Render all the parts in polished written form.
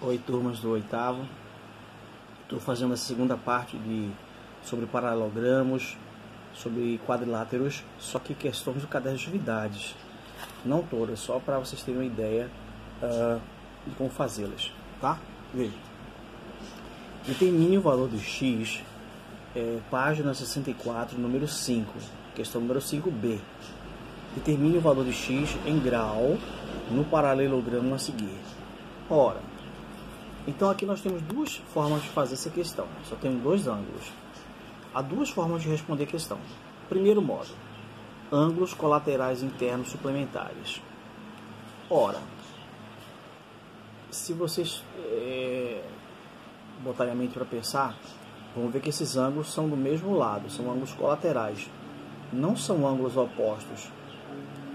Oi, turmas do oitavo. Estou fazendo a segunda parte sobre paralelogramos, sobre quadriláteros, só que questões do caderno de atividades. Não todas, só para vocês terem uma ideia de como fazê-las, tá? Veja. Determine o valor do x, página 64, número 5, questão número 5b. Determine o valor de x em grau no paralelogramo a seguir. Ora, então aqui nós temos duas formas de fazer essa questão. Só temos dois ângulos. Há duas formas de responder a questão. Primeiro modo, ângulos colaterais internos suplementares. Ora, se vocês botarem a mente para pensar, vão ver que esses ângulos são do mesmo lado, são ângulos colaterais, não são ângulos opostos.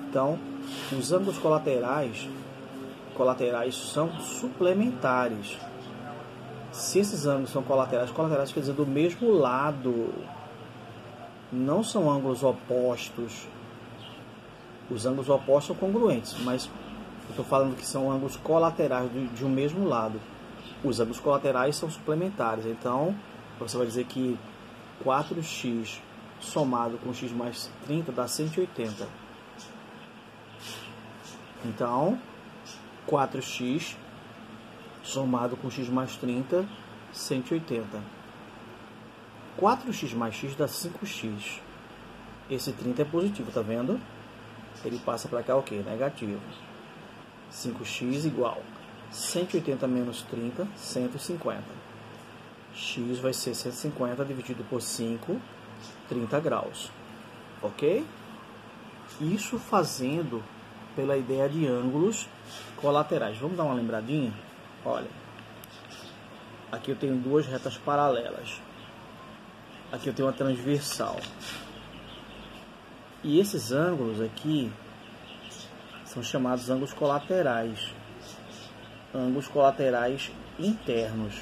Então, os ângulos colaterais são suplementares. Se esses ângulos são colaterais quer dizer do mesmo lado, não são ângulos opostos. Os ângulos opostos são congruentes, mas eu estou falando que são ângulos colaterais de um mesmo lado. Os ângulos colaterais são suplementares. Então, você vai dizer que 4x somado com x mais 30 dá 180. Então, 4x somado com x mais 30, 180. 4x mais x dá 5x. Esse 30 é positivo, tá vendo? Ele passa para cá o quê? Negativo. 5x igual 180 menos 30, 150. X vai ser 150 dividido por 5, 30 graus. Ok? Isso fazendo pela ideia de ângulos colaterais. Vamos dar uma lembradinha? Olha, aqui eu tenho duas retas paralelas. Aqui eu tenho uma transversal. E esses ângulos aqui são chamados ângulos colaterais. Ângulos colaterais internos.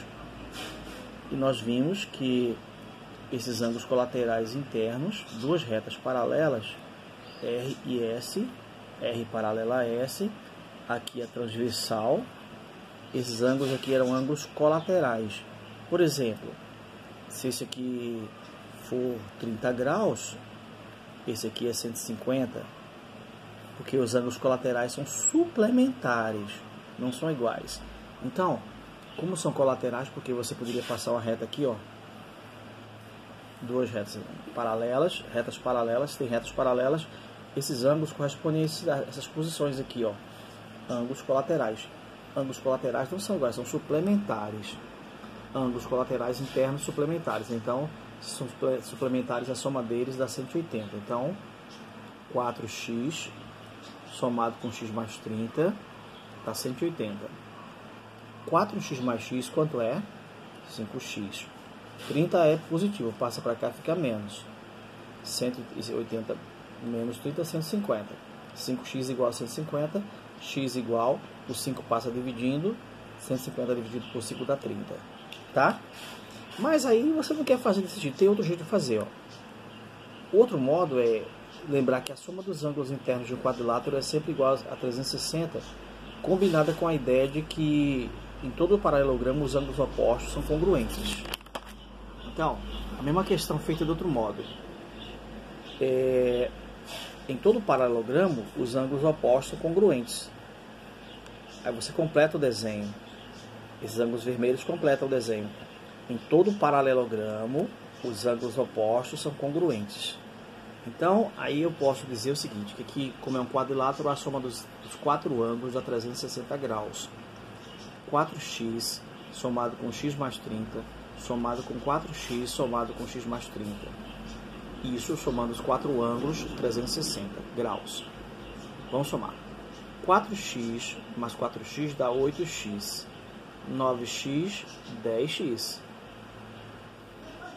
E nós vimos que esses ângulos colaterais internos, duas retas paralelas, R e S, R paralela a S, aqui a transversal, esses ângulos aqui eram ângulos colaterais. Por exemplo, se esse aqui for 30 graus, esse aqui é 150, porque os ângulos colaterais são suplementares, não são iguais. Então, como são colaterais, porque você poderia passar uma reta aqui, ó, duas retas paralelas, tem retas paralelas, esses ângulos correspondem a essas posições aqui, ó, ângulos colaterais. Ângulos colaterais não são iguais, são suplementares. Ângulos colaterais internos suplementares. Então, se são suplementares, a soma deles dá 180. Então, 4x somado com x mais 30 dá 180. 4x mais x quanto é? 5x. 30 é positivo, passa para cá, fica menos. 180 menos 30, 150. 5x igual a 150, x igual, o 5 passa dividindo, 150 dividido por 5 dá 30, tá? Mas aí você não quer fazer desse jeito, tem outro jeito de fazer, ó. Outro modo é lembrar que a soma dos ângulos internos de um quadrilátero é sempre igual a 360, combinada com a ideia de que em todo o paralelogramo os ângulos opostos são congruentes. Então, a mesma questão feita de outro modo. Em todo paralelogramo, os ângulos opostos são congruentes. Aí você completa o desenho. Esses ângulos vermelhos completam o desenho. Em todo paralelogramo, os ângulos opostos são congruentes. Então, aí eu posso dizer o seguinte, que aqui, como é um quadrilátero, a soma dos quatro ângulos dá 360 graus. 4x somado com x mais 30, somado com 4x somado com x mais 30. Isso somando os quatro ângulos, 360 graus. Vamos somar. 4x mais 4x dá 8x. 9x, 10x.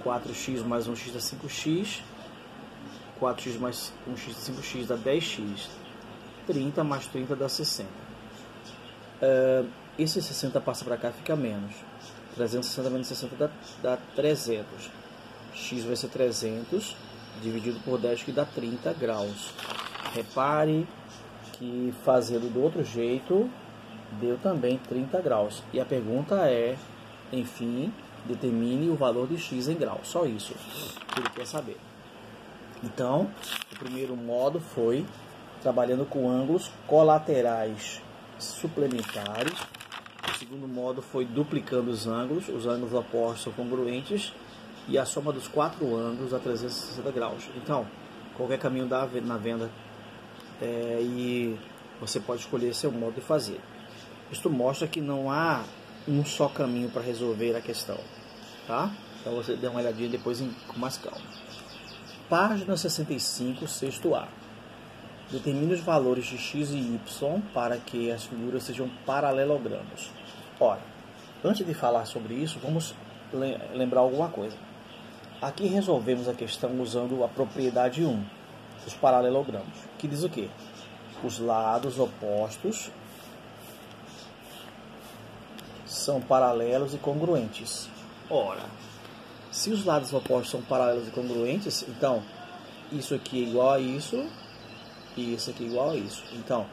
4x mais 1x dá 5x. 4x mais 1x dá 5x dá 10x. 30 mais 30 dá 60. Esse 60 passa para cá, fica menos. 360 menos 60 dá 300. X vai ser 300 dividido por 10, que dá 30 graus. Repare que fazendo do outro jeito deu também 30 graus. E a pergunta é, enfim, determine o valor de x em graus. Só isso que ele quer saber. Então, o primeiro modo foi trabalhando com ângulos colaterais suplementares. O segundo modo foi duplicando os ângulos opostos são congruentes e a soma dos 4 ângulos a 360 graus. Então, qualquer caminho dá na venda e você pode escolher seu modo de fazer. Isto mostra que não há um só caminho para resolver a questão, tá? Então você dê uma olhadinha depois com mais calma. Página 65, sexto A. Determine os valores de x e y para que as figuras sejam paralelogramos. Ora, antes de falar sobre isso, vamos lembrar alguma coisa. Aqui resolvemos a questão usando a propriedade 1 dos paralelogramos, que diz o quê? Os lados opostos são paralelos e congruentes. Ora, se os lados opostos são paralelos e congruentes, então isso aqui é igual a isso e isso aqui é igual a isso. Então,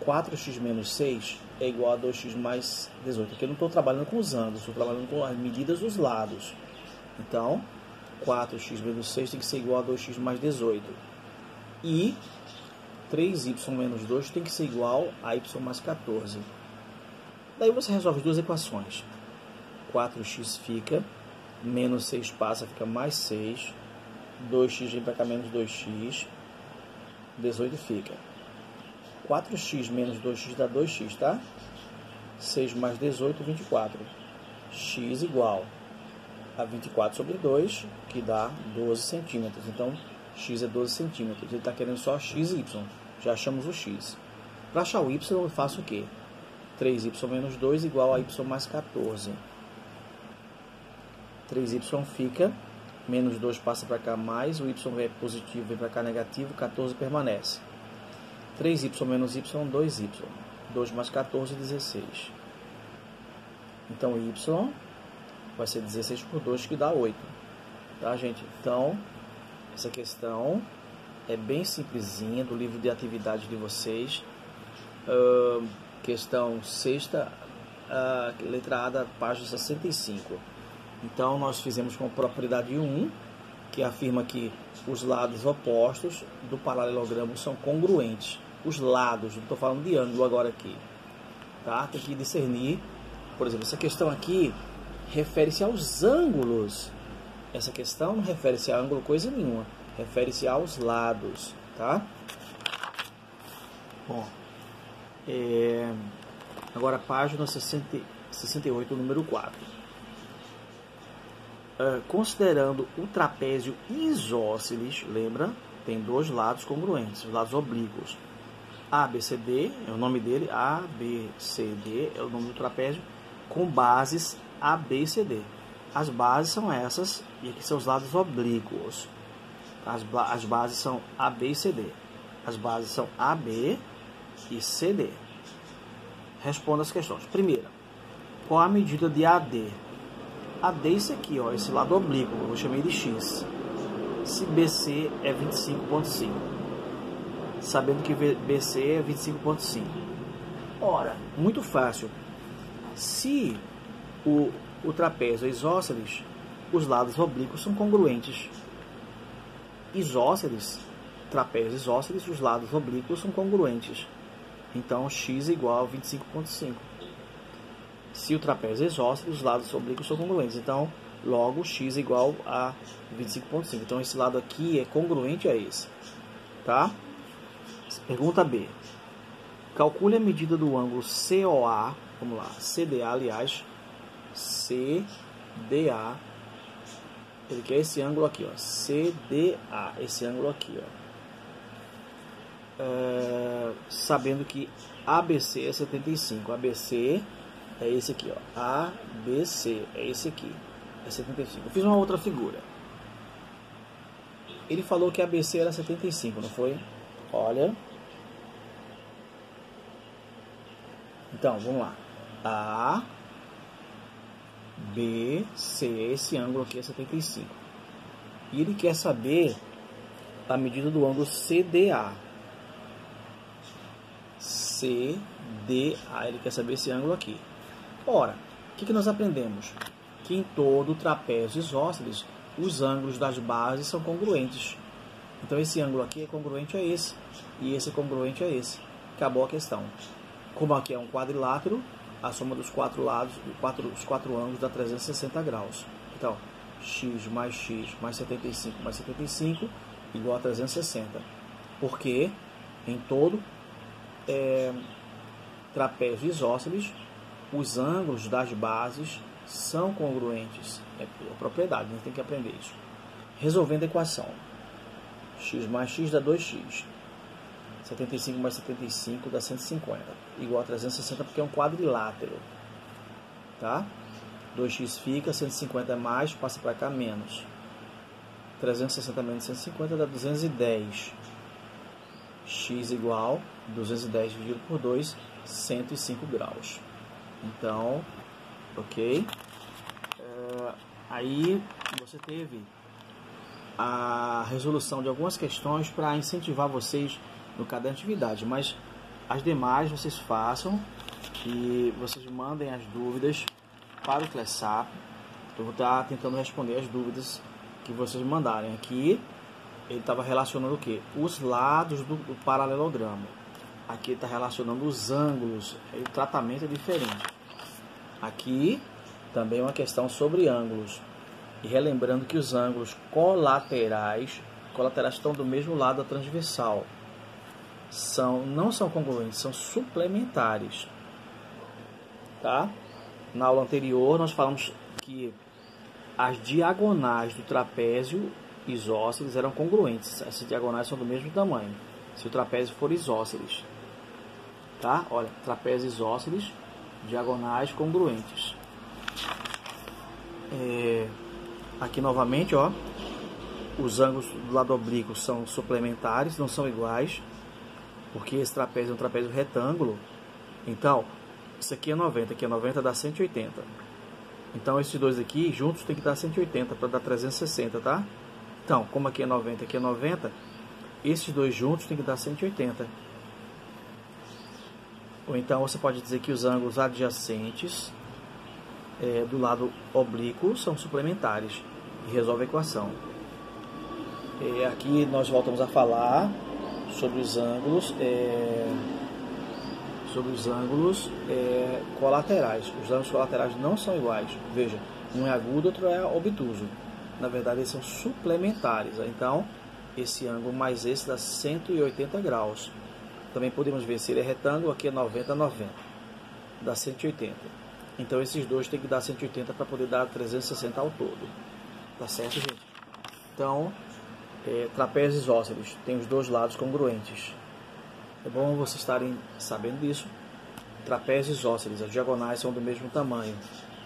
4x menos 6 é igual a 2x mais 18. Aqui eu não estou trabalhando com os ângulos, estou trabalhando com as medidas dos lados. Então, 4x menos 6 tem que ser igual a 2x mais 18. E 3y menos 2 tem que ser igual a y mais 14. Daí você resolve as duas equações. 4x fica, menos 6 passa, fica mais 6. 2x vem para cá, menos 2x. 18 fica. 4x menos 2x dá 2x, tá? 6 mais 18, 24. X igual a 24 sobre 2, que dá 12 centímetros. Então, x é 12 centímetros. Ele está querendo só x e y. Já achamos o x. Para achar o y, eu faço o quê? 3y menos 2 igual a y mais 14. 3y fica, menos 2 passa para cá mais, o y é positivo, vem para cá negativo, 14 permanece. 3y menos y, 2y. 2 mais 14, 16. Então, y vai ser 16 por 2, que dá 8. Tá, gente? Então, essa questão é bem simplesinha, do livro de atividade de vocês. Questão sexta, letra A da página 65. Então, nós fizemos com a propriedade 1, que afirma que os lados opostos do paralelogramo são congruentes. Os lados, não estou falando de ângulo agora aqui. Tá? Tem que discernir, por exemplo, essa questão aqui refere-se aos ângulos. Essa questão não refere-se a ângulo coisa nenhuma. Refere-se aos lados, tá? Bom, agora página 68, número 4. Considerando o trapézio isósceles, lembra? Tem dois lados congruentes, os lados oblíquos. ABCD é o nome dele, ABCD é o nome do trapézio, com bases AB e CD. As bases são essas, e aqui são os lados oblíquos. As bases são AB e CD. As bases são AB e CD. Responda as questões. Primeira, qual a medida de AD? AD é isso aqui, ó, esse lado oblíquo, eu vou chamar de X. Se BC é 25,5. Sabendo que BC é 25,5. Ora, muito fácil. Se o trapézio é isósceles, os lados oblíquos são congruentes. Isósceles, trapézio isósceles, os lados oblíquos são congruentes. Então, x é igual a 25,5. Se o trapézio é isósceles, os lados oblíquos são congruentes. Então, logo, x é igual a 25,5. Então, esse lado aqui é congruente a esse. Tá? Pergunta B. Calcule a medida do ângulo COA. Vamos lá. CDA, aliás. CDA. Ele quer esse ângulo aqui, ó. CDA. Esse ângulo aqui, ó. Sabendo que ABC é 75. ABC é esse aqui, ó. ABC é esse aqui. É 75. Eu fiz uma outra figura. Ele falou que ABC era 75, não foi? Olha. Então, vamos lá. A, B, C, esse ângulo aqui é 75. E ele quer saber a medida do ângulo CDA. C, D, A. Ele quer saber esse ângulo aqui. Ora, o que nós aprendemos? Que em todo trapézio isósceles, os ângulos das bases são congruentes. Então esse ângulo aqui é congruente a esse, e esse é congruente a esse. Acabou a questão. Como aqui é um quadrilátero, a soma dos quatro lados, os quatro ângulos dá 360 graus. Então, x mais 75 mais 75 igual a 360. Porque em todo trapézio isósceles, os ângulos das bases são congruentes. É propriedade, a gente tem que aprender isso. Resolvendo a equação. X mais x dá 2x. 75 mais 75 dá 150. Igual a 360 porque é um quadrilátero. Tá? 2x fica, 150 é mais, passa para cá menos. 360 menos 150 dá 210. X igual 210 dividido por 2, 105 graus. Então, ok? Aí você teve a resolução de algumas questões para incentivar vocês no caderno de atividade, mas as demais vocês façam e vocês mandem as dúvidas para o CLESAP. Eu vou estar tentando responder as dúvidas que vocês mandarem. Aqui ele estava relacionando o que? Os lados do paralelogramo. Aqui ele está relacionando os ângulos, o tratamento é diferente. Aqui também uma questão sobre ângulos. E relembrando que os ângulos colaterais estão do mesmo lado da transversal. Não são congruentes, são suplementares. Tá? Na aula anterior nós falamos que as diagonais do trapézio isósceles eram congruentes. Essas diagonais são do mesmo tamanho, se o trapézio for isósceles. Tá? Olha, trapézio isósceles, diagonais congruentes. Aqui novamente, ó, os ângulos do lado oblíquo são suplementares, não são iguais, porque esse trapézio é um trapézio retângulo. Então, isso aqui é 90, aqui é 90, dá 180. Então, esses dois aqui juntos tem que dar 180 para dar 360, tá? Então, como aqui é 90, aqui é 90, esses dois juntos tem que dar 180. Ou então, você pode dizer que os ângulos adjacentes do lado oblíquo são suplementares e resolve a equação. Aqui nós voltamos a falar sobre os ângulos colaterais. Os ângulos colaterais não são iguais. Veja, um é agudo, outro é obtuso. Na verdade, eles são suplementares. Então, esse ângulo mais esse dá 180 graus. Também podemos ver se ele é retângulo, aqui é 90, 90. Dá 180. Então, esses dois tem que dar 180 para poder dar 360 ao todo. Tá certo, gente? Então, trapézios isósceles tem os dois lados congruentes. É bom vocês estarem sabendo disso. Trapézios isósceles, as diagonais são do mesmo tamanho.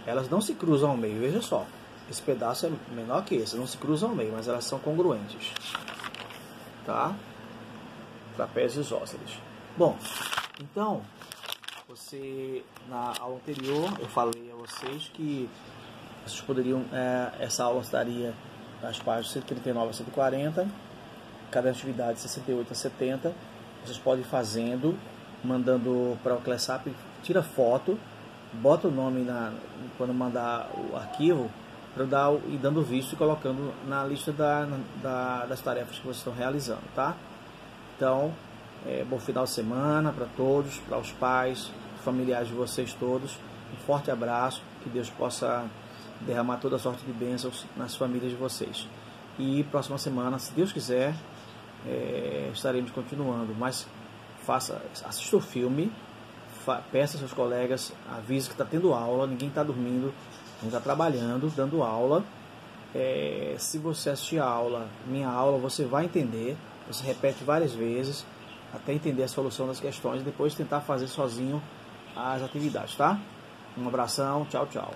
Elas não se cruzam ao meio, veja só. Esse pedaço é menor que esse, não se cruzam ao meio, mas elas são congruentes. Tá? Trapézios isósceles. Bom, então, na aula anterior eu falei a vocês que vocês poderiam, essa aula estaria nas páginas 139 a 140, cada atividade 68 a 70. Vocês podem ir fazendo, mandando para o CLESAP, tira foto, bota o nome quando mandar o arquivo, para ir dando visto e colocando na lista das tarefas que vocês estão realizando, tá? Então, bom final de semana para todos, para os pais, familiares de vocês todos. Um forte abraço, que Deus possa derramar toda a sorte de bênçãos nas famílias de vocês. E próxima semana, se Deus quiser, estaremos continuando. Mas assista o filme, peça aos seus colegas, avise que está tendo aula, ninguém está dormindo, a gente está trabalhando, dando aula. Se você assistir minha aula, você vai entender. Você repete várias vezes até entender a solução das questões e depois tentar fazer sozinho as atividades, tá? Um abração, tchau, tchau.